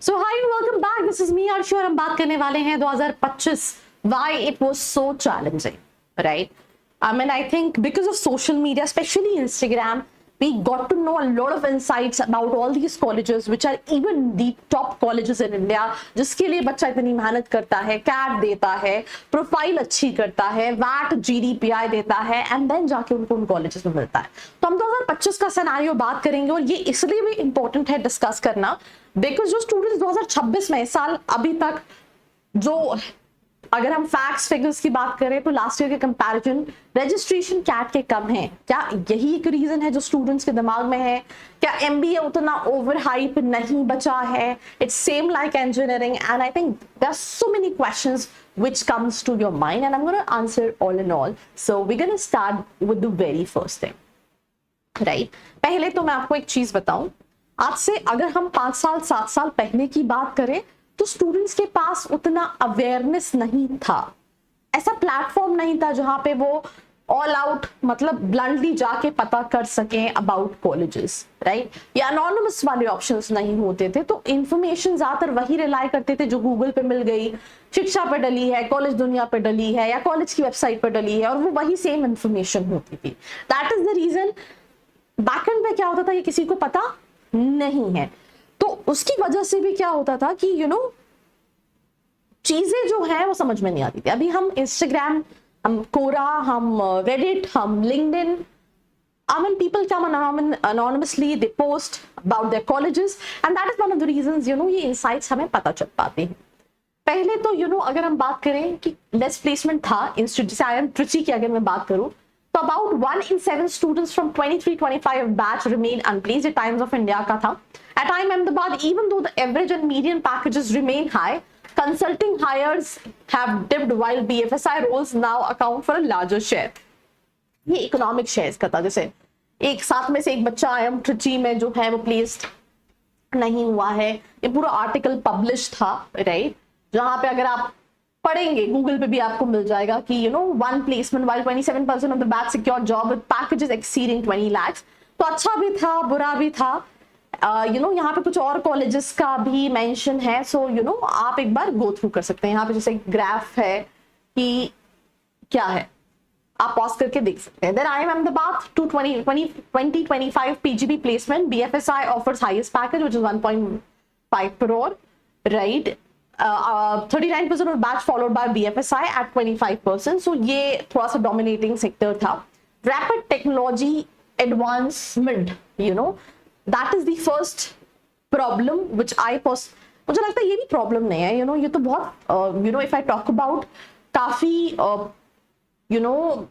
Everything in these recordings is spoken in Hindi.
So hi and welcome back. This is me Arshu और हम बात करने वाले हैं 2025 why it was so challenging, right? I mean, I think because of social media, especially Instagram, we got to know a lot of insights about all these colleges, which are even the top colleges in India, जिसके लिए बच्चा इतनी मेहनत करता है, CAT देता है, प्रोफाइल अच्छी करता है, VAT, GDPI देता है, and then जाके उनको उन कॉलेजेस में मिलता है। तो हम 2025 का सिनेरियो बात करेंगे और ये इसलिए भी इंपॉर्टेंट है डिस्कस करना, बिकॉज जो स्टूडेंट्स 2026 में इस साल अभी तक जो अगर हम फैक्ट्स फिगर्स की बात करें तो लास्ट ईयर के कंपैरिजन रजिस्ट्रेशन कैट के कम है। क्या यही एक रीजन है जो स्टूडेंट्स के दिमाग में है? क्या एमबीए उतना ओवर हाइप नहीं बचा है? It's same like engineering and I think there are so many questions which comes to your mind and I'm going to answer all in all. So we're going to start with the very first thing, right? पहले तो मैं आपको एक चीज बताऊं, आज से अगर हम 5 साल 7 साल पहले की बात करें तो स्टूडेंट्स के पास उतना अवेयरनेस नहीं था, ऐसा प्लेटफॉर्म नहीं था जहां पे वो ऑल आउट मतलब ब्लंटली जाके पता कर सकें अबाउट कॉलेजेस, राइट? या अनोनिमस वाले ऑप्शंस नहीं होते थे, तो इंफॉर्मेशन ज्यादातर वही रिलाई करते थे जो गूगल पे मिल गई, शिक्षा पे डली है, कॉलेज दुनिया पे डली है या कॉलेज की वेबसाइट पे डली है और वो वही सेम इंफॉर्मेशन होती थी। That is the reason backend पे क्या होता था ये किसी को पता नहीं है। तो उसकी वजह से भी क्या होता था कि चीजें जो है वो समझ में नहीं आती थी। अभी हम इंस्टाग्राम, हम कोरा, हम रेडिट, हम LinkedIn, I mean people come anonymously, they post about their colleges and that is one of the reasons ये insights हमें पता चल पाते हैं। पहले तो अगर हम बात करें कि लेस प्लेसमेंट था इंस्टीट्यूट, जैसे IIM ट्रिची की अगर मैं बात करूं तो about 1 in 7 students from 23-25 batch remain unplaced at Times of India का था। At IIM Ahmedabad, even though the average and median packages remain high, consulting hires have dipped while BFSI roles now account for a larger share। ये इकोनॉमिक शेयर्स का था, जैसे एक साथ में से एक बच्चा IIM ट्रिची में जो है वो प्लेस्ड नहीं हुआ है। ये पूरा आर्टिकल पब्लिश था, राइट? जहां पे अगर आप पढ़ेंगे गूगल पे भी आपको मिल जाएगा कि one placement while 27% of the batch secured job with packages exceeding 20 lakhs। तो अच्छा भी था, बुरा भी था। यहाँ पे कुछ और कॉलेजेस का भी मेंशन है, सो आप एक बार गो थ्रू कर सकते हैं। यहाँ पे जैसे ग्राफ है कि क्या है, आप पॉज करके देख सकते हैं। Then IIM Ahmedabad 2025 PGB placement, BFSI offers highest package which is 1.5 crore, right? 39% of batch followed by BFSI at 25%, so ये थोड़ा सा dominating sector था। Rapid technology advancement, that is the first problem which मुझे लगता है ये भी प्रॉब्लम नहीं है, ये तो बहुत if I talk about काफी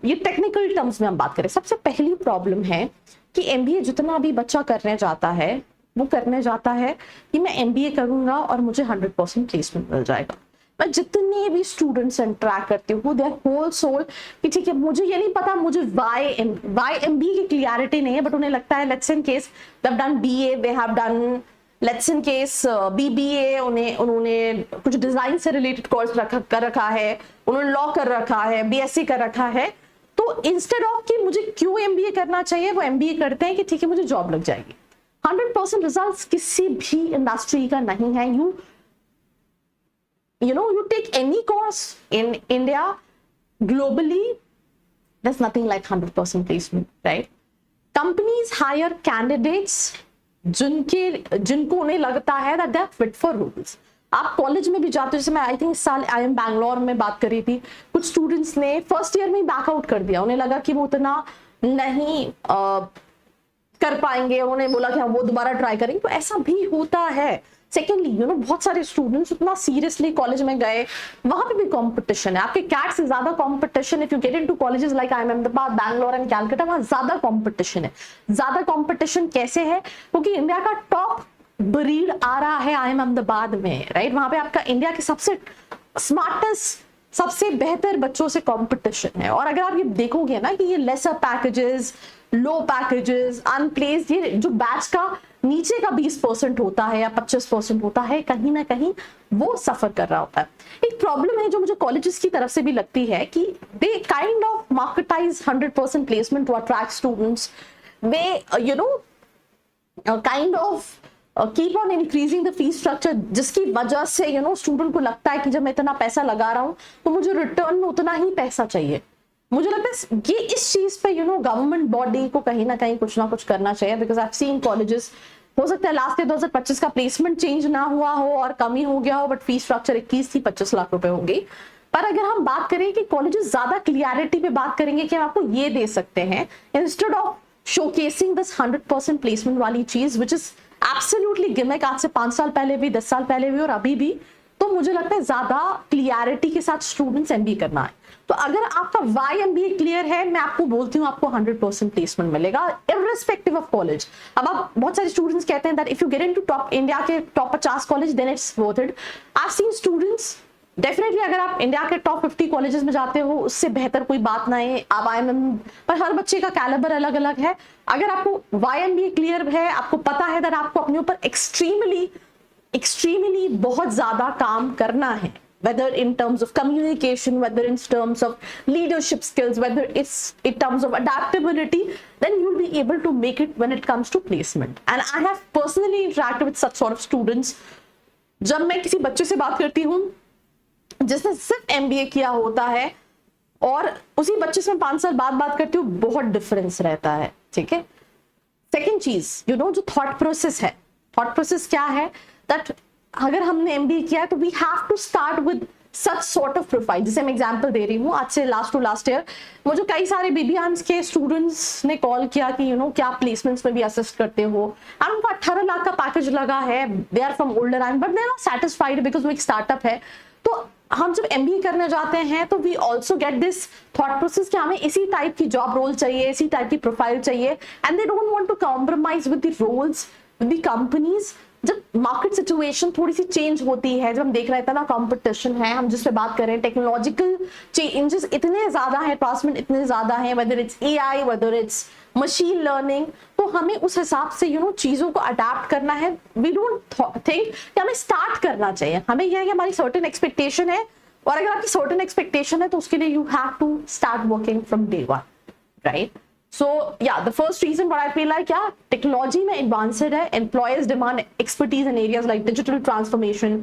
ये टेक्निकल टर्म्स में हम बात करें, सबसे पहली प्रॉब्लम है कि एमबीए जितना भी बच्चा करने जाता है वो करने जाता है कि मैं एमबीए करूंगा और मुझे 100% प्लेसमेंट मिल जाएगा। मैं जितने भी स्टूडेंट्स इंटरेक्ट करती हूँ देयर होल सोल कि ठीक है मुझे ये नहीं पता मुझे वाई एमबीए की क्लियरिटी नहीं है, बट उन्हें लगता है let's in case they have done BA, they have done let's in case BBA, उन्होंने कुछ डिजाइन से रिलेटेड कोर्स कर रखा है, उन्होंने लॉ कर रखा है, बीएससी कर रखा है, तो इंस्टेड ऑफ कि मुझे क्यों एमबीए करना चाहिए वो एमबीए करते हैं कि ठीक है मुझे जॉब लग जाएगी। 100% रिजल्ट्स किसी भी इंडस्ट्री का नहीं है। You take any course in India, globally, there's nothing like 100% placement, right? Companies hire candidates जिनको उन्हें लगता है that they're fit for roles। आप कॉलेज में भी जाते हो, जैसे मैं आई थिंक इस साल IIM बैंगलोर में बात कर रही थी, कुछ स्टूडेंट्स ने फर्स्ट ईयर में ही बैकआउट कर दिया, उन्हें लगा कि वो उतना नहीं कर पाएंगे, उन्होंने बोला कि वो दोबारा ट्राई करेंगे, तो ऐसा भी होता है। सेकेंडली बहुत सारे स्टूडेंट्स उतना सीरियसली कॉलेज में गए, वहां पे भी कंपटीशन है, आपके कैट से ज्यादा competition. If you get into colleges like IIM Ahmedabad, Bangalore and Calcutta, वहां ज्यादा कंपटीशन है। ज्यादा कंपटीशन कैसे है? क्योंकि इंडिया का टॉप ब्रीड आ रहा है IIM Ahmedabad में, राइट? वहां पे आपका इंडिया के सबसे स्मार्टेस्ट, सबसे बेहतर बच्चों से कंपटीशन है। और अगर आप ये देखोगे ना कि ये लेसर पैकेजेस, लो पैकेजेस, अनप्लेस्ड, ये जो बैच का नीचे का 20% होता है या 25% होता है, कहीं ना कहीं वो सफर कर रहा होता है। एक प्रॉब्लम है जो मुझे कॉलेजेस की तरफ से भी लगती है कि they kind of marketise 100% placement to attract students. They kind of keep on increasing the fees structure, जिसकी वजह से स्टूडेंट को लगता है कि जब मैं इतना पैसा लगा रहा हूँ तो मुझे रिटर्न में उतना ही पैसा चाहिए। मुझे लगता है ये इस चीज पे गवर्नमेंट बॉडी को कहीं ना कहीं कुछ ना कुछ करना चाहिए, because I have scene colleges, हो सकता है लास्ट ईयर 2025 का प्लेसमेंट चेंज ना हुआ हो और कमी हो गया हो, बट फीस स्ट्रक्चर 21 थी, 25 लाख रुपए हो गई। पर अगर हम बात करें कि कॉलेजेस ज्यादा क्लियरिटी पे बात करेंगे कि हम आपको ये दे सकते हैं, instead of showcasing this 100% placement वाली चीज विच इज एब्सोल्युटली गिमिक, आज से 5 साल पहले भी, 10 साल पहले भी और अभी भी, तो मुझे लगता है ज्यादा क्लियरिटी के साथ स्टूडेंट्स एमबीए करना है। तो अगर आपका वाई एमबीए क्लियर है, मैं आपको बोलती हूँ आपको 100% प्लेसमेंट मिलेगा इररिस्पेक्टिव ऑफ कॉलेज। अब आप बहुत सारे स्टूडेंट्स कहते हैं that if you get into top India के top 50 college then it's worth it. I have seen students, definitely अगर आप इंडिया के टॉप 50 कॉलेजेस में जाते हो उससे बेहतर कोई बात ना है, आप IIM, पर हर बच्चे का कैलिबर अलग अलग है। अगर आपको YMBA क्लियर है, आपको पता है दैट आपको अपने ऊपर एक्सट्रीमली बहुत ज्यादा काम करना है, whether in terms of communication, whether in terms of leadership skills, whether it's in terms of adaptability, then you'll be able to make it when it comes to placement. And I have personally interacted with such sort of students. जब मैं किसी बच्चे से बात करती हूँ जिसने सिर्फ MBA किया होता है और उसी बच्चे से मैं 5 साल बाद बात करती हूँ, बहुत डिफरेंस रहता है, ठीक है। सेकेंड चीज जो थॉट प्रोसेस है, थॉट प्रोसेस क्या है, दैट अगर हमने MBA किया है तो we have to start with such sort of profile. जैसे मैं एग्जांपल दे रही हूँ, आज से लास्ट ईयर मुझे कई सारे BBAMS के स्टूडेंट्स ने कॉल किया कि क्या आप प्लेसमेंट्स में भी असिस्ट करते हो, और उनको 18 लाख का पैकेज लगा है, they are from older and but they are not satisfied because वो एक स्टार्टअप है। तो हम जब MBA करने जाते हैं तो we also get this thought process कि हमें इसी टाइप की जॉब रोल चाहिए, इसी टाइप की प्रोफाइल चाहिए, and they don't want to compromise with the roles with the companies. जब मार्केट सिचुएशन थोड़ी सी चेंज होती है, जब हम देख रहे हैं ना कंपटीशन है, हम जिस पे बात कर रहे हैं, टेक्नोलॉजिकल चेंजेस इतने ज्यादा है, एडवांसमेंट इतने ज्यादा है, whether it's AI, whether it's machine learning, तो हमें उस हिसाब से चीजों को अडेप्ट करना है। वी डोंट थिंक कि हमें स्टार्ट करना चाहिए, हमें यह है कि हमारी सर्टेन एक्सपेक्टेशन है, और अगर आपकी सर्टेन एक्सपेक्टेशन है तो उसके लिए you have to start working from day one, right. So yeah, the first reason what I feel like, technology में advanced है, employers demand expertise in areas like digital transformation,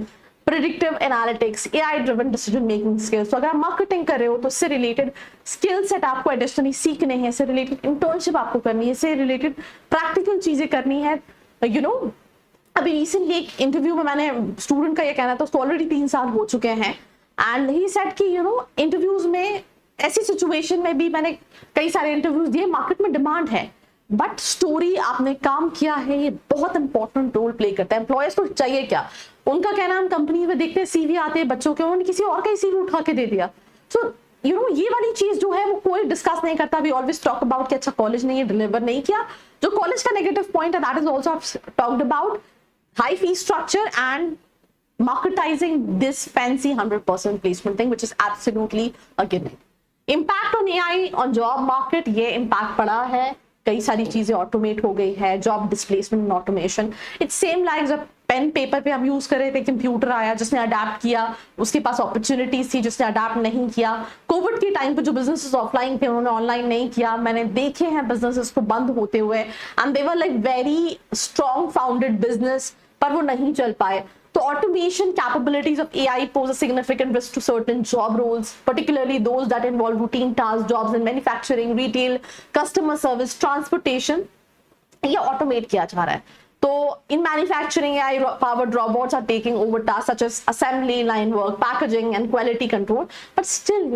predictive analytics, AI driven decision making skills। तो अगर आप मार्केटिंग कर रहे हो तो इससे रिलेटेड स्किल सेट आपको एडिशनली सीखने हैं, इससे रिलेटेड इंटर्नशिप आपको करनी है, इससे रिलेटेड प्रैक्टिकल चीजें करनी है। अभी रिसेंटली एक इंटरव्यू में मैंने स्टूडेंट का ये कहना था, उसको ऑलरेडी 3 साल हो चुके हैं, एंड ही सेड कि इंटरव्यूज में ऐसी सिचुएशन में भी मैंने कई सारे इंटरव्यूज दिए, मार्केट में डिमांड है, बट स्टोरी आपने काम किया है ये बहुत इंपॉर्टेंट रोल प्ले करता है। एम्प्लॉयर्स को चाहिए क्या, उनका कहना, हम कंपनी में देखते हैं CV आते हैं बच्चों के, उन्होंने किसी और का ही CV उठा के दे दिया। सो ये वाली चीज जो है वो कोई डिस्कस नहीं करता। वी ऑलवेज टॉक अबाउट कि अच्छा कॉलेज ने ये डिलीवर नहीं किया, जो कॉलेज का नेगेटिव पॉइंट है that is also talked about, high fee structure and marketizing this fancy 100% placement thing, which is absolutely a given. Impact on AI on job market, ये impact पड़ा है, कई सारी चीजें ऑटोमेट हो गई है, job displacement and automation. It's same like जब पेन पेपर पे हम यूज कर रहे थे, कंप्यूटर आया जिसने अडेप्ट किया, उसके पास अपॉर्चुनिटीज थी, जिसने अडेप्ट नहीं किया। कोविड के टाइम पे जो बिजनेसेस ऑफलाइन थे उन्होंने ऑनलाइन नहीं किया, मैंने देखे हैं बिजनेसेस को बंद होते हुए, and they were like very strong founded business, पर वो नहीं चल पाए। So automation capabilities of AI pose a significant risk to certain job roles, particularly those that involve routine tasks, jobs in manufacturing, retail, customer service, transportation. ये automate किया जा रहा है। तो in manufacturing, AI-powered robots are taking over tasks such as assembly line work, packaging, and quality control. But still,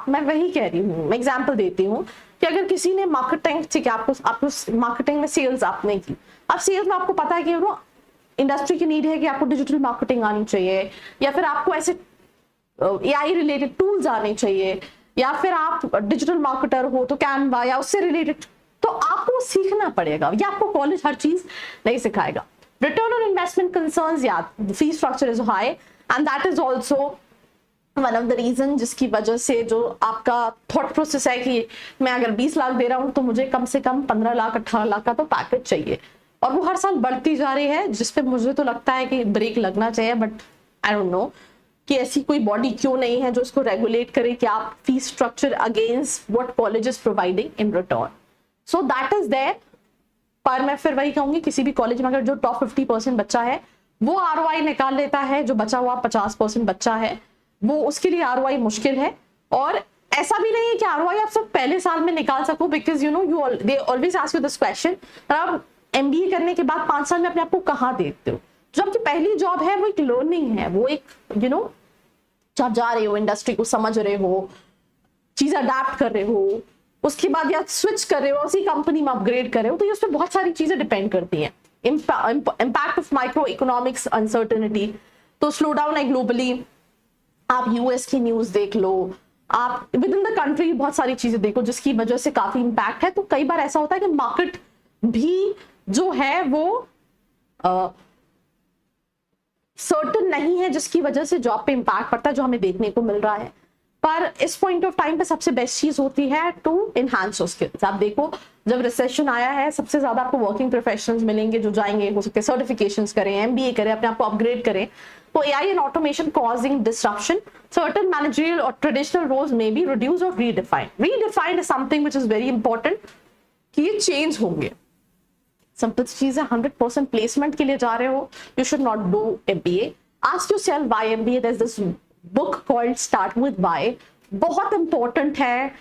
मैं वही कह रही हूँ, मैं एग्जाम्पल देती हूँ कि अगर किसी ने मार्केटिंग, ठीक है, आपको मार्केटिंग में सेल्स आपने की, अब सेल्स में आपको पता है कि इंडस्ट्री की नीड है कि आपको डिजिटल मार्केटिंग आनी चाहिए, या फिर आपको ऐसे AI रिलेटेड टूल्स आने चाहिए, या फिर आप डिजिटल मार्केटर हो तो कैनवा या उससे रिलेटेड, तो आपको सीखना पड़ेगा, ये आपको कॉलेज हर चीज नहीं सिखाएगा। रिटर्न ऑन इन्वेस्टमेंट कंसर्न्स, या fee structure is high, and that is also one of the reason जिसकी वजह से जो आपका थॉट प्रोसेस है कि मैं अगर 20 लाख दे रहा हूं तो मुझे कम से कम 15 लाख 18 लाख का तो पैकेज चाहिए, और वो हर साल बढ़ती जा रही है, जिसपे मुझे तो लगता है कि ब्रेक लगना चाहिए। बट आई डोंट नो कि ऐसी कोई बॉडी क्यों नहीं है जो इसको रेगुलेट करे कि आप fees structure against what college is providing in return. So that is there पर मैं फिर वही कहूंगी, किसी भी कॉलेज में अगर जो टॉप 50% बच्चा है वो ROI निकाल लेता है, जो बचा हुआ 50% बच्चा है वो उसके लिए ROI मुश्किल है। और ऐसा भी नहीं है कि ROI आप सब पहले साल में निकाल सको, because you know they always ask you this question, आप MBA करने के बाद 5 साल में अपने आप को कहाँ देखते हो? जो आपकी पहली जॉब है वो एक लर्निंग है, वो एक यू नो आप जा रहे हो, इंडस्ट्री को समझ रहे हो, चीज अडेप्ट कर रहे हो, उसके बाद या स्विच कर रहे हो, उसी कंपनी में अपग्रेड कर रहे हो, तो ये उसमें बहुत सारी चीजें डिपेंड करती हैं। Impact of micro economics uncertainty, तो स्लो डाउन है ग्लोबली, आप US की न्यूज देख लो, आप विद इन द कंट्री बहुत सारी चीजें देखो जिसकी वजह से काफी इम्पैक्ट है। तो कई बार ऐसा होता है कि मार्केट भी जो है वो सर्टन नहीं है, जिसकी वजह से जॉब पे इम्पैक्ट पड़ता है, जो हमें देखने को मिल रहा है। पर इस पॉइंट ऑफ टाइम पे सबसे बेस्ट चीज होती है टू एनहांस योर स्किल्स। आप देखो जब रिसेशन आया है, सबसे ज्यादा आपको वर्किंग प्रोफेशनल्स मिलेंगे जो जाएंगे, हो सकते हैं सर्टिफिकेशंस करें, MBA करें, अपने आप को अपग्रेड करें। तो AI and automation causing disruption, certain managerial और ट्रेडिशनल रोल्स में बी रिड्यूस और redefined. Redefined is something which is very important कि ये चेंज होंगे। सिंपल चीज है, 100% प्लेसमेंट के लिए जा रहे हो, you should not do MBA। Ask yourself why MBA। There is this book called start with why, बहुत इंपॉर्टेंट है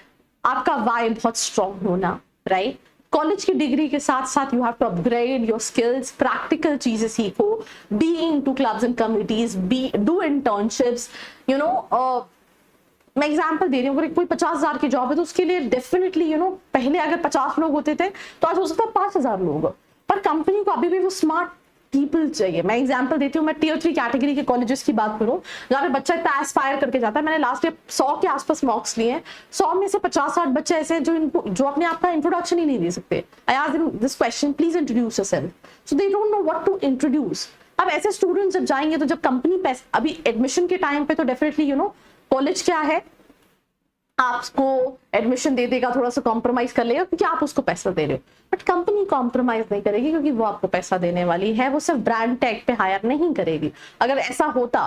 आपका व्हाई बहुत स्ट्रॉन्ग होना, राइट? कॉलेज की डिग्री के साथ साथ you have to upgrade your skills, practical चीजें सीखो, be into clubs and communities, be do internships, you know. मैं एग्जांपल दे रही हूँ, अगर कोई 50,000 की जॉब है तो उसके लिए डेफिनेटली यू नो पहले अगर 50 लोग होते थे तो आज हो सकता है 5,000 लोग, पर कंपनी को अभी भी वो स्मार्ट पीपल चाहिए। मैं एग्जांपल देती हूँ, मैं Tier 3 कैटेगरी के कॉलेजेस की बात करूँ जहाँ पे बच्चा इतना एस्पायर करके जाता है। मैंने लास्ट ईयर 100 के आसपास मॉक्स लिए हैं, 100 में से 50-60 बच्चे ऐसे हैं जो अपने आप का इंट्रोडक्शन ही नहीं दे सकते। I asked them this question, please introduce yourself, so they don't know what to introduce. अब ऐसे स्टूडेंट्स जब जाएंगे तो जब कंपनी अभी एडमिशन के टाइम पे तो डेफिनेटली यू नो कॉलेज क्या है, आपको एडमिशन दे देगा, थोड़ा सा कॉम्प्रोमाइज कर लेगा क्योंकि आप उसको पैसा दे रहे हो, बट कंपनी कॉम्प्रोमाइज नहीं करेगी क्योंकि वो आपको पैसा देने वाली है, वो सिर्फ ब्रांड टैग पे हायर नहीं करेगी। अगर ऐसा होता,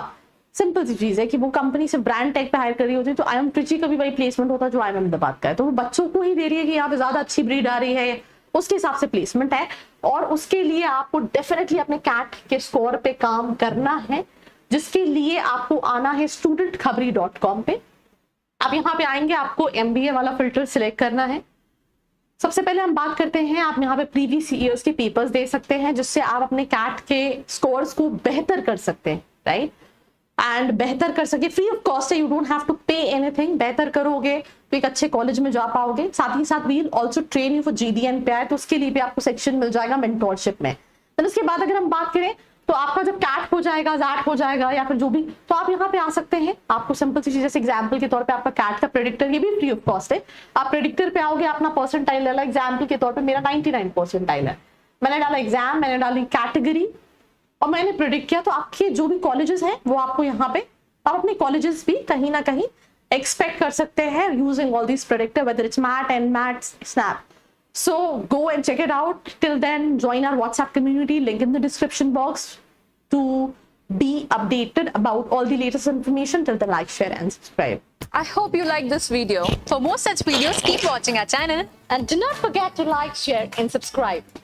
सिंपल सी चीज है कि वो कंपनी सिर्फ ब्रांड टैग पे हायर कर रही होती तो IIM ट्रिची का भी वही प्लेसमेंट होता जो IIM अहमदाबाद का है। तो वो बच्चों को ही दे रही है कि यहाँ पे ज्यादा अच्छी ब्रीड आ रही है, उसके हिसाब से प्लेसमेंट है, और उसके लिए आपको डेफिनेटली अपने कैट के स्कोर पे काम करना है, जिसके लिए आपको आना है studentkhbari.com पे। आप यहाँ पे आएंगे, आपको MBA वाला फिल्टर सिलेक्ट करना है। सबसे पहले हम बात करते हैं, आप यहाँ पे प्रीवियस ईयर्स के पेपर्स दे सकते हैं जिससे आप अपने कैट के स्कोर्स को बेहतर कर सकते हैं, राइट? एंड बेहतर कर सके, फ्री ऑफ कॉस्ट है, you don't have to pay anything. बेहतर करोगे तो एक अच्छे कॉलेज में जा पाओगे। साथ ही साथ we will also train you for GDN पे आए तो उसके लिए भी आपको सेक्शन मिल जाएगा मेंटोरशिप में। तो उसके बाद अगर हम बात करें तो आपका जब कैट हो जाएगा, जैट हो जाएगा या फिर जो भी, तो आप यहाँ पे आ सकते हैं। आपको सिंपल सी चीज, जैसे एग्जाम्पल के तौर पे आपका कैट का प्रेडिक्टर, ये भी फ्री ऑफ कॉस्ट है। आप प्रेडिक्टर पे आओगे, अपना परसेंटाइल डाला, एग्जाम्पल के तौर पे मेरा 99 परसेंटाइल है, मैंने डाला एग्जाम, मैंने डाली कैटेगरी और मैंने प्रेडिक्ट किया, तो आपके जो भी कॉलेजेस हैं वो आपको यहाँ पे, आप अपने कॉलेजेस भी कहीं ना कहीं एक्सपेक्ट कर सकते हैं using all this predictor, whether it's mat and mat snap. So go and check it out. Till then, join our WhatsApp community, link in the description box, to be updated about all the latest information. Till then, like, share and subscribe. I hope you like this video. For more such videos, keep watching our channel. And do not forget to like, share and subscribe.